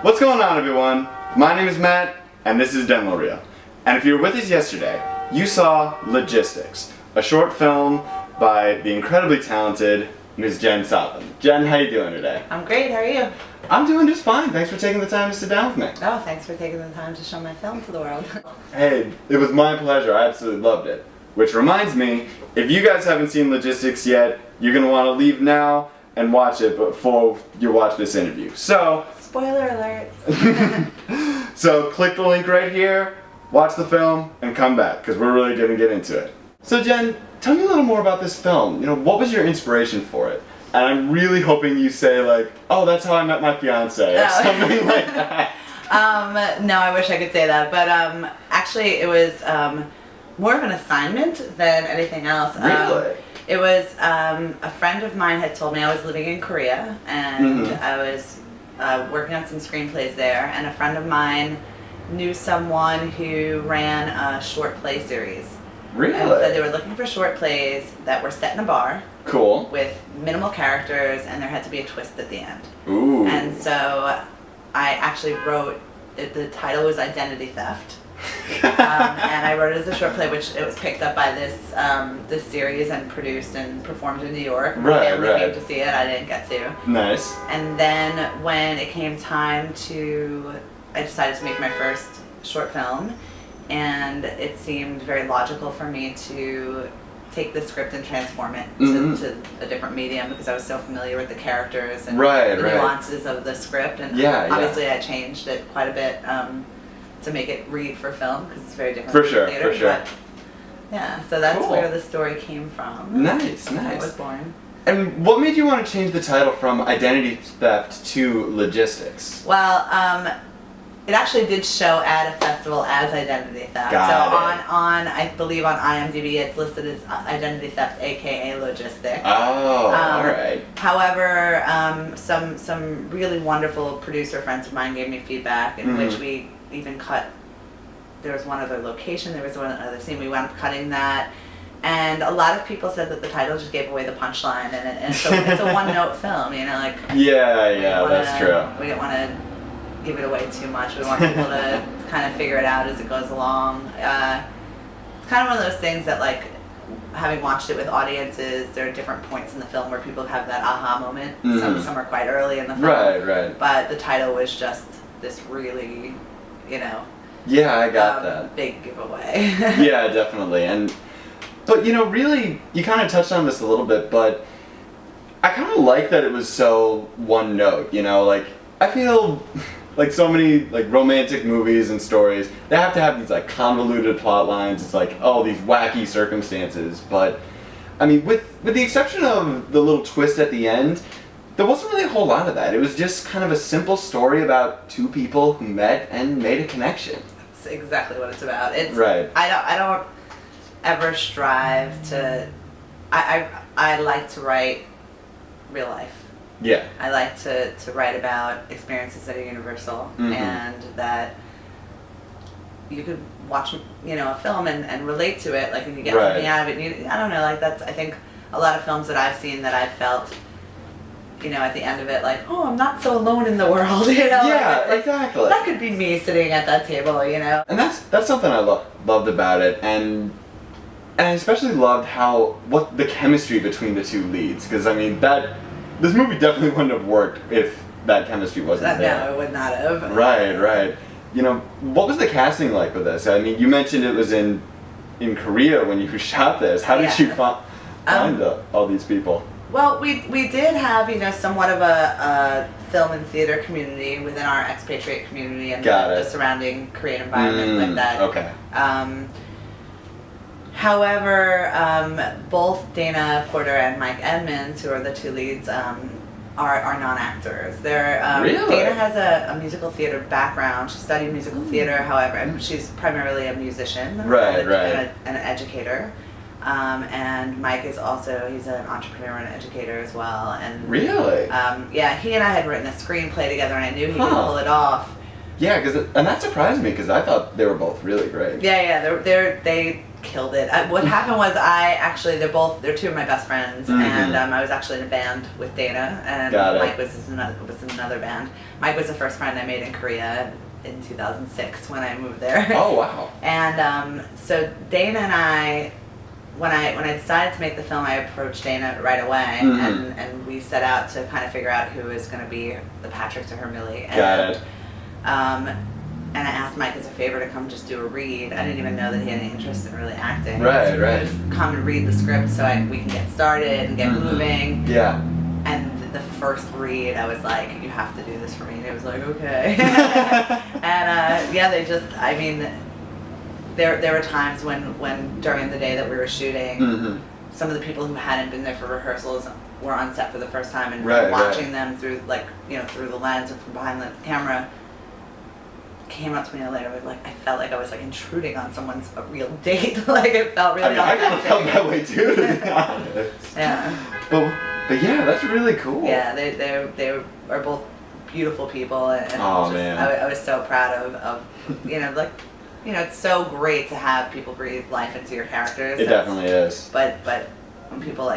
What's going on, everyone? My name is Matt, and this is Demo Reel. And if you were with us yesterday, you saw Logistics, a short film by the incredibly talented Ms. Jen Sotham. Jen, how you doing today? I'm great, how are you? I'm doing just fine. Thanks for taking the time to sit down with me. Oh, thanks for taking the time to show my film to the world. Hey, it was my pleasure. I absolutely loved it. Which reminds me, if you guys haven't seen Logistics yet, you're going to want to leave now and watch it before you watch this interview. So, Spoiler alert. so click the link right here, watch the film, and come back, because we're really going to get into it. So Jen, tell me a little more about this film. You know, what was your inspiration for it? And I'm really hoping you say like, oh, that's how I met my fiance, or something like that. No, I wish I could say that, but actually it was more of an assignment than anything else. Really? It was a friend of mine had told me I was living in Korea, and I was working on some screenplays there, and a friend of mine knew someone who ran a short play series. Really? And so they were looking for short plays that were set in a bar. Cool. With minimal characters, and there had to be a twist at the end. Ooh. And so I actually wrote, the title was Identity Theft. And I wrote it as a short play, which it was picked up by this series and produced and performed in New York. My family came to see it, I didn't get to. Nice. And then when it came time I decided to make my first short film, and it seemed very logical for me to take the script and transform it to a different medium, because I was so familiar with the characters and the nuances of the script, and obviously I changed it quite a bit to make it read for film, because it's very different from theater. For sure. But, yeah, so that's where the story came from. Nice, That's how it was born. And what made you want to change the title from Identity Theft to Logistics? Well, it actually did show at a festival as Identity Theft. On I believe on IMDb it's listed as Identity Theft, aka Logistics. Oh, alright. However, some really wonderful producer friends of mine gave me feedback in which we even cut, there was one other location, there was one other scene, we wound up cutting that. And a lot of people said that the title just gave away the punchline, and it's a one-note film, you know, like... Yeah, that's true. We didn't want to give it away too much. We want people to kind of figure it out as it goes along. It's kind of one of those things that, like, having watched it with audiences, there are different points in the film where people have that aha moment. Some are quite early in the film. Right. But the title was just this really, you know... Yeah, I got that. Big giveaway. Yeah, definitely. But, you know, really, you kind of touched on this a little bit, but I kind of like that it was so one note, you know? Like, I feel like so many like romantic movies and stories, they have to have these like convoluted plot lines. It's like, oh, these wacky circumstances. But I mean, with the exception of the little twist at the end, there wasn't really a whole lot of that. It was just kind of a simple story about two people who met and made a connection. That's exactly what it's about. It's right. I don't ever strive to. I like to write real life. Yeah. I like to write about experiences that are universal, and that you could watch, you know, a film and relate to it, like, and you get something out of it. I don't know, like, that's, I think, a lot of films that I've seen that I've felt, you know, at the end of it, like, oh, I'm not so alone in the world, you know? Yeah, like, exactly. That could be me sitting at that table, you know? And that's something I loved about it, and I especially loved what the chemistry between the two leads, because, I mean, this movie definitely wouldn't have worked if that chemistry wasn't there. No, it would not have. Right. You know, what was the casting like with this? I mean, you mentioned it was in Korea when you shot this. How did you find all these people? Well, we did have, you know, somewhat of a film and theater community within our expatriate community and the surrounding Korean environment like that. Okay. However, both Dana Porter and Mike Edmonds, who are the two leads, are non-actors. Really? Dana has a musical theater background. She studied musical theater, however, she's primarily a musician and an educator. And Mike is also, he's an entrepreneur and educator as well. And really? Yeah, he and I had written a screenplay together, and I knew he could pull it off. Yeah, and that surprised me, because I thought they were both really great. Yeah, they killed it. What happened was they're two of my best friends, and I was actually in a band with Dana, and Mike was in another band. Mike was the first friend I made in Korea in 2006 when I moved there. Oh wow! And so Dana and I, when I decided to make the film, I approached Dana right away, and we set out to kind of figure out who was going to be the Patrick to her Millie. Got it. And I asked Mike as a favor to come just do a read. I didn't even know that he had any interest in really acting. Right, right. Just come and read the script so we can get started and get moving. Yeah. And the first read, I was like, you have to do this for me. And he was like, okay. And yeah, there were times when during the day that we were shooting, some of the people who hadn't been there for rehearsals were on set for the first time, and watching them through through the lens and from behind the camera came up to me later with I felt like I was intruding on someone's real date. It felt really. I kind of felt that way too, to be honest. Yeah. But yeah, that's really cool. Yeah, they are both beautiful people, and man. I was so proud of it's so great to have people breathe life into your characters. It definitely is. But when people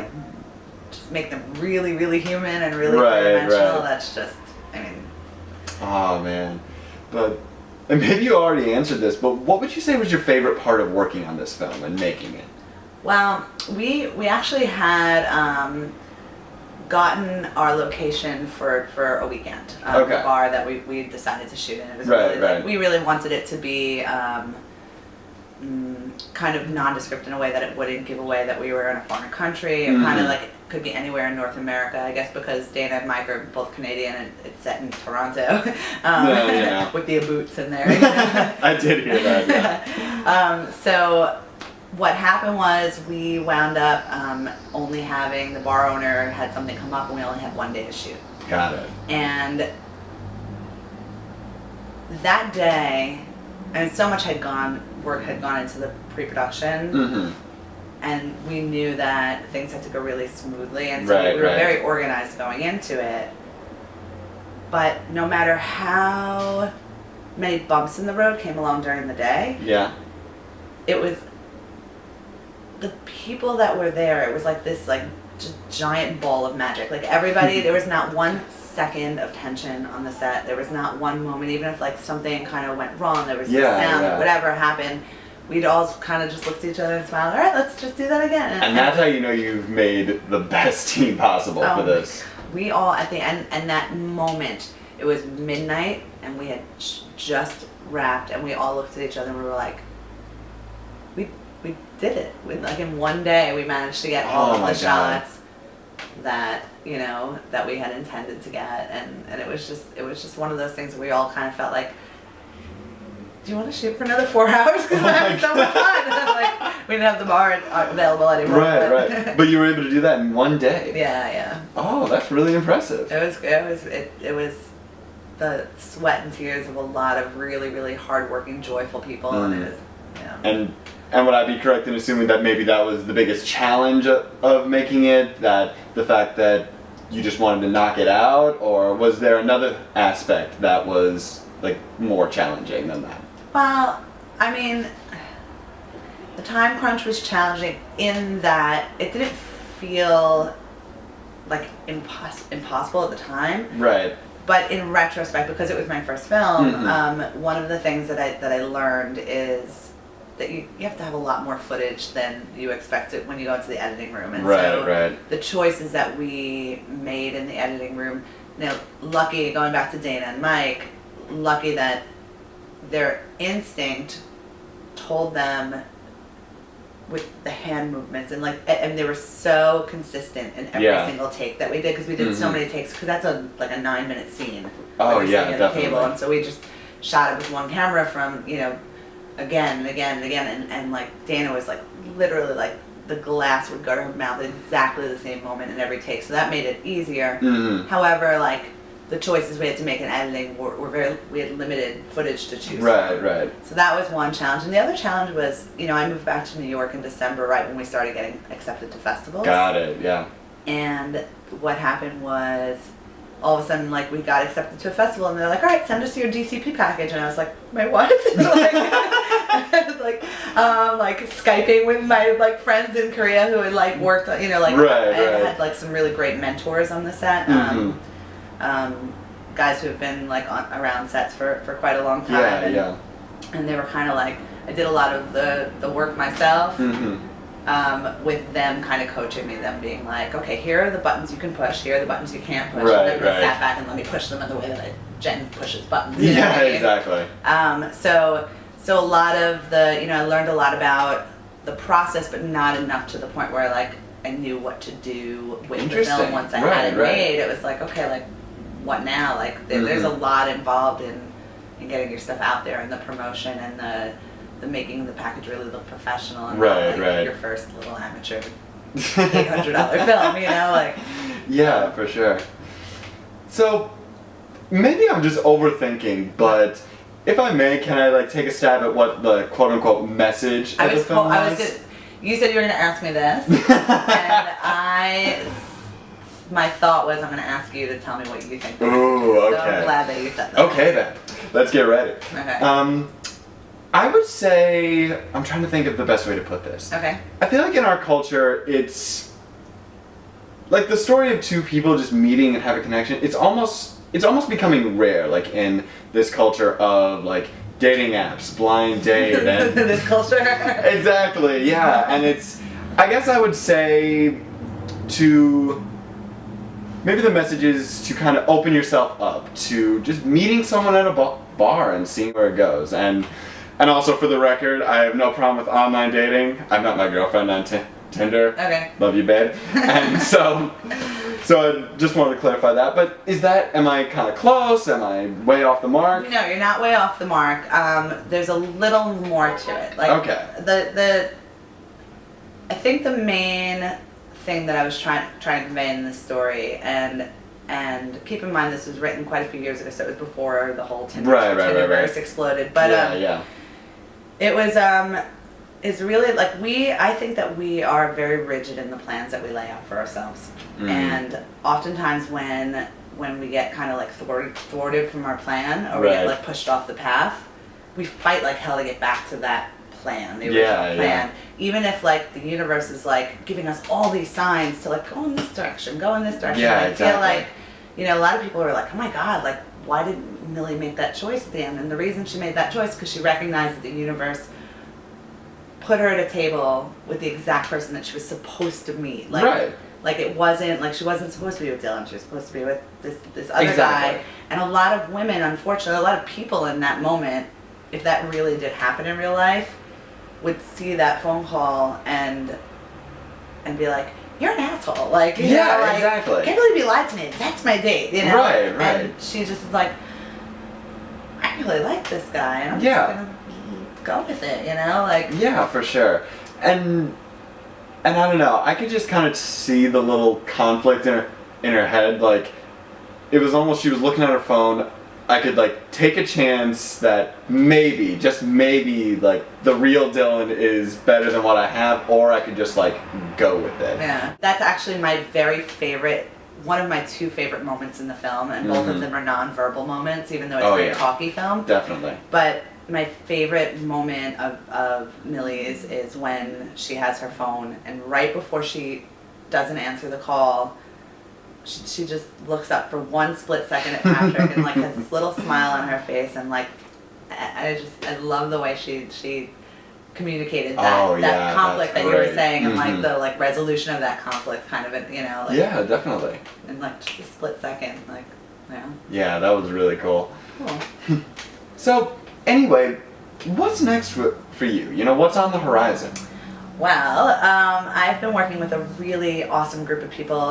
just make them really, really human and really three-dimensional, that's just, Oh man, and maybe you already answered this, but what would you say was your favorite part of working on this film and making it? Well, we actually had gotten our location for a weekend. The bar that we decided to shoot in. It was we really wanted it to be kind of nondescript in a way that it wouldn't give away that we were in a foreign country. It kind of could be anywhere in North America, I guess, because Dana and Mike are both Canadian, and it's set in Toronto with the boots in there. I did hear that. Yeah. So what happened was we wound up only having the bar owner had something come up, and we only had one day to shoot. Got it. And that day, so much work had gone into the pre-production, and we knew that things had to go really smoothly, and so we were very organized going into it. But no matter how many bumps in the road came along during the day, it was the people that were there. It was this just giant ball of magic. Everybody, there was not one second of tension on the set. There was not one moment, even if something kind of went wrong, there was sound, whatever happened, we'd all kind of just look at each other and smile. All right, let's just do that again. And that's how you know you've made the best team possible for this. We all at the end, and that moment, it was midnight, and we had just wrapped, and we all looked at each other and we were like, we did it. In one day, we managed to get all of the shots that that we had intended to get, and it was just one of those things where we all kind of felt like, do you want to shoot for another 4 hours? Because we're having so much fun. We didn't have the bar available anymore. Right. But you were able to do that in one day. Yeah. Oh, that's really impressive. It was the sweat and tears of a lot of really, really hardworking, joyful people, and it was, And would I be correct in assuming that maybe that was the biggest challenge of making it, that the fact that you just wanted to knock it out, or was there another aspect that was more challenging than that? Well, the time crunch was challenging in that it didn't feel impossible at the time. Right. But in retrospect, because it was my first film, one of the things that I learned is that you have to have a lot more footage than you expect it when you go into the editing room. And so the choices that we made in the editing room, lucky, going back to Dana and Mike, lucky that their instinct told them with the hand movements, and they were so consistent in every single take that we did, because we did so many takes, because that's a 9-minute scene. Oh yeah, at definitely. The table, and so we just shot it with one camera from again and again and again, and Dana was literally the glass would go to her mouth at exactly the same moment in every take, so that made it easier. However, the choices we had to make in editing we had limited footage to choose from. Right. So that was one challenge, and the other challenge was, I moved back to New York in December, right when we started getting accepted to festivals. Got it. Yeah. And what happened was, all of a sudden, we got accepted to a festival, and they're like, all right, send us your DCP package. And I was like, wait, what? like Skyping with my like friends in Korea who had like worked, you know, like I had like some really great mentors on the set. Guys who have been like around sets for quite a long time. And they were kind of like, I did a lot of the work myself. With them kind of coaching me, them being like, okay, here are the buttons you can push, here are the buttons you can't push, and then they sat back and let me push them in the way that Jen pushes buttons. Yeah, exactly. So a lot of the, you know, I learned a lot about the process, but not enough to the point where like I knew what to do with the film once I had it made. It was like, okay, like what now? Like there's a lot involved in getting your stuff out there and the promotion and the making the package really look professional and not like your first little amateur $800 film, you know, like. Yeah, for sure. So maybe I'm just overthinking, but if I may, can I like take a stab at what the quote unquote message of the film was? You said you were going to ask me this, and my thought was I'm going to ask you to tell me what you think. Ooh, okay. So I'm glad that you said that. Okay then, let's get ready. Okay. I would say, I'm trying to think of the best way to put this. Okay. I feel like in our culture, it's like the story of two people just meeting and have a connection. It's almost becoming rare, like in this culture of like dating apps, blind date, and this culture. Exactly, yeah, and it's. I guess I would say to. Maybe the message is to kind of open yourself up to just meeting someone at a bar and seeing where it goes. And also, for the record, I have no problem with online dating. I met my girlfriend on Tinder. Okay. Love you, babe. And so I just wanted to clarify that. But am I kind of close? Am I way off the mark? No, you're not way off the mark. There's a little more to it. Like, okay. I think the main thing that I was trying to convey in this story, and keep in mind this was written quite a few years ago, so it was before the whole Tinderverse exploded. But it was it's really like I think that we are very rigid in the plans that we lay out for ourselves, and oftentimes when we get kind of like thwarted from our plan, or we get like pushed off the path, we fight like hell to get back to that plan, the original plan. Even if like the universe is like giving us all these signs to like go in this direction, I feel like, you know, a lot of people are like, oh my god, like why did Millie make that choice at the end? And the reason she made that choice because she recognized that the universe put her at a table with the exact person that she was supposed to meet. Like it wasn't like she wasn't supposed to be with Dylan, she was supposed to be with this other guy. And a lot of women, unfortunately, a lot of people in that moment, if that really did happen in real life, would see that phone call and be like, you're an asshole. Like, you know, like, exactly. I can't believe you lied to me. That's my date, you know? Right. And she just is like, I really like this guy, and I'm just gonna go with it, you know? Like. Yeah, for sure. And I don't know, I could just kind of see the little conflict in her head. Like, it was almost, she was looking at her phone. I could like take a chance that maybe, just maybe, like the real Dylan is better than what I have, or I could just like go with it. Yeah, that's actually my very favorite, one of my two favorite moments in the film, and both of them are non-verbal moments, even though it's a very talky film. Definitely. But my favorite moment of Millie's is when she has her phone, and right before she doesn't answer the call, she just looks up for one split second at Patrick and like has this little smile on her face, and like I love the way she communicated that conflict that you were saying, and like the like resolution of that conflict, kind of, you know, like, definitely, in like just a split second, like, yeah, that was really cool. So anyway, what's next for you? You know, what's on the horizon? Well, I've been working with a really awesome group of people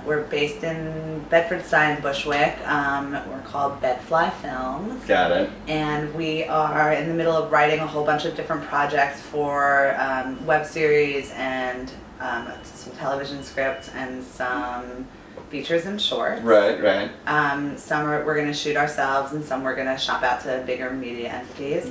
we're based in Bedford-Stuyvesant, Bushwick. We're called Bedfly Films. Got it. And we are in the middle of writing a whole bunch of different projects for web series and some television scripts and some features and shorts. Right. Some we're going to shoot ourselves, and some we're going to shop out to bigger media entities.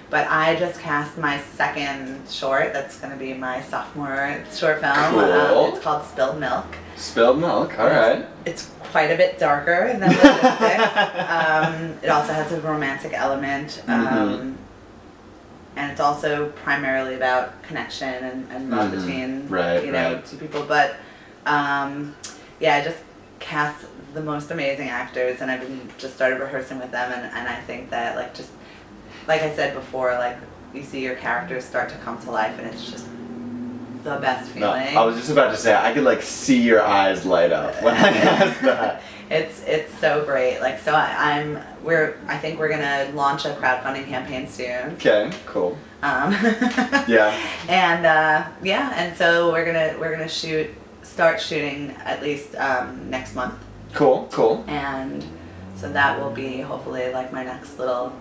But I just cast my second short. That's going to be my sophomore short film. Cool. It's called Spilled Milk. Spilled Milk, all right. It's quite a bit darker than Logistics. It also has a romantic element. and it's also primarily about connection and love between two people. But I just cast the most amazing actors, and I've been just started rehearsing with them, and I think that like I said before, like you see your characters start to come to life, and it's just the best feeling. No, I was just about to say, I could like see your eyes light up when I asked that. It's so great. Like, so I think we're gonna launch a crowdfunding campaign soon. Okay, cool. Yeah. And so we're gonna start shooting at least next month. Cool. And so that will be hopefully like my next little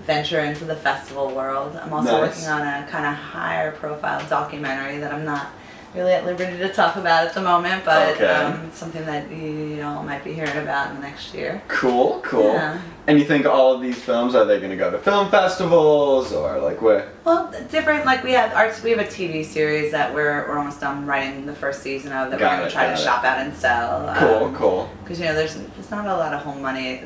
venture into the festival world. I'm also working on a kind of higher profile documentary that I'm not really at liberty to talk about at the moment, but something that you all might be hearing about in the next year. Cool. Yeah. And you think all of these films, are they going to go to film festivals or like where? Well, different. Like we have a TV series that we're almost done writing the first season of that we're going to try to shop out and sell. Cool. Because there's not a lot of money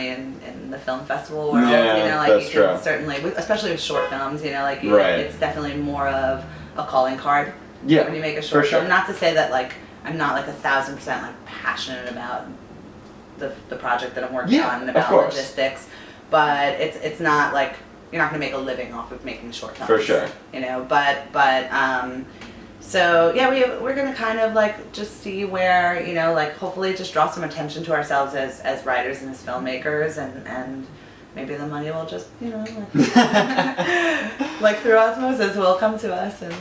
in the film festival world. Yeah, like that's you true. can certainly, especially with short films, it's definitely more of a calling card. Yeah, when you make a short film. Not to say that like I'm not like 1,000% like passionate about the project that I'm working on and about logistics, but it's not like you're not gonna make a living off of making short films. For sure. So we're gonna kind of like just see where like hopefully just draw some attention to ourselves as writers and as filmmakers, and maybe the money will just like through osmosis will come to us. And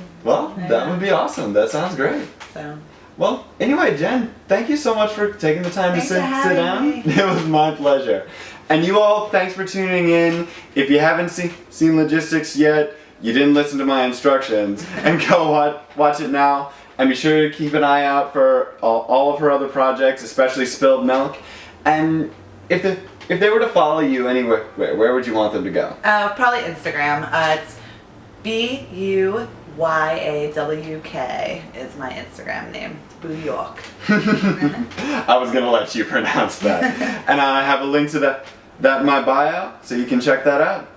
that would be awesome. That sounds great. So. Well, anyway, Jen, thank you so much for taking the time to sit down. Me. It was my pleasure. And you all, thanks for tuning in. If you haven't seen Logistics yet, you didn't listen to my instructions, and go watch it now. And be sure to keep an eye out for all of her other projects, especially Spilled Milk. And if they were to follow you anywhere, where would you want them to go? Probably Instagram. It's BUYAWK is my Instagram name. Boo York. I was gonna let you pronounce that. And I have a link to that in my bio, so you can check that out.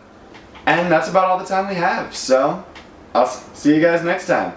And that's about all the time we have. So I'll see you guys next time.